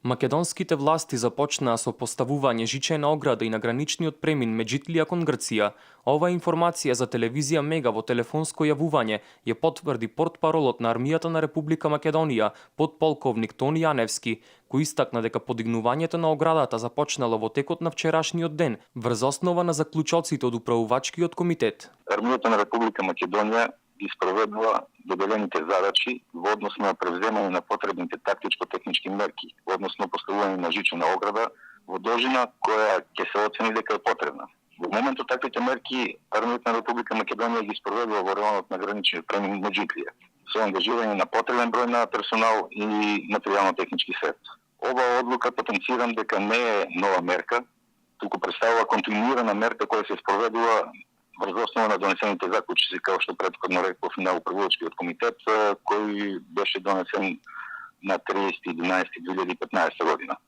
Македонските власти започнаа со поставување жичена ограда и на граничниот премин Меджитлија кон Грција. Ова информација за телевизија Мега во телефонско јавување ја потврди портпаролот на армијата на Република Македонија, подполковник Тони Јаневски, кој истакна дека подигнувањето на оградата започнало во текот на вчерашниот ден, врз основа на заклучоците од управувачкиот комитет. Армијата на Република Македонија ги спроведува доделените задачи во однос на превземање на потребните тактичко-технички мерки, во однос на поставување на жичена ограда во должина која ќе се оцени дека е потребна. Во моментот таквите мерки Армијата на Република Македонија ги спроведува во районот на граничниот премин Меджитлија, со ангажирање на потребен број на персонал и материјално-технички сред. Ова одлука потенцирам дека не е нова мерка, туку представува континуирана мерка која се спроведува врз основа на донесените заклучици, како што претходно реков, на управувачкиот комитет, кој беше донесен на 30.11.2015 година.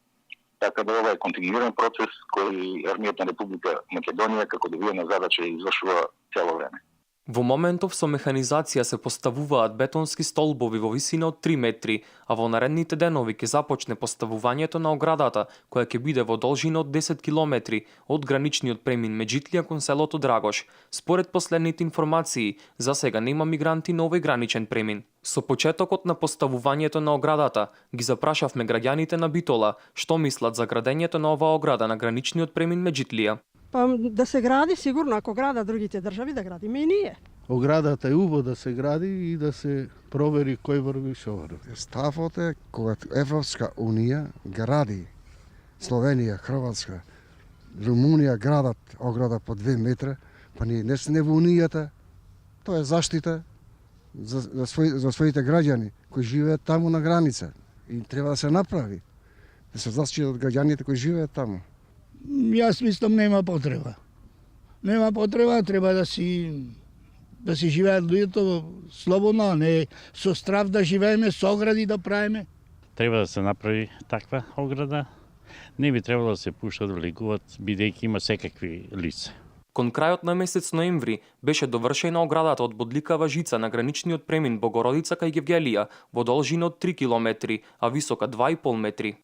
Така да ова е континуиран процес кој Армијата на Република Македонија како добиена задача извршува цело време. Во моментов со механизација се поставуваат бетонски столбови во висина од 3 метри, а во наредните денови ќе започне поставувањето на оградата, која ќе биде во должина од 10 километри од граничниот премин Меджитлија кон селото Драгош. Според последните информации, за сега нема мигранти на овој граничен премин. Со почетокот на поставувањето на оградата, ги запрашавме граѓаните на Битола што мислат за градењето на оваа ограда на граничниот премин Меджитлија. Па да се гради сигурно, ако градат другите држави, да градиме и ние. Оградата е убаво да се гради и да се провери кој врви што врви. Ставот е кога Европска унија гради, Словенија, Хрватска, Румунија градат ограда по 2 метра, па ние не сме во унијата. Тоа е заштита за своите граѓани кои живеат таму на граница и треба да се направи. Да се заштитат граѓаните кои живеат таму. Јас мислам нема потреба. Нема потреба, треба да си живеат луѓето слободно, а не со страв да живееме, со огради да правиме. Треба да се направи таква ограда. Не би требало да се пуштат да легуват, бидејќи има секакви лица. Кон крајот на месец ноември беше довршена оградата од бодликава жица на граничниот премин Богородица кај Гевгелија во должина од 3 километри, а висока 2,5 метри.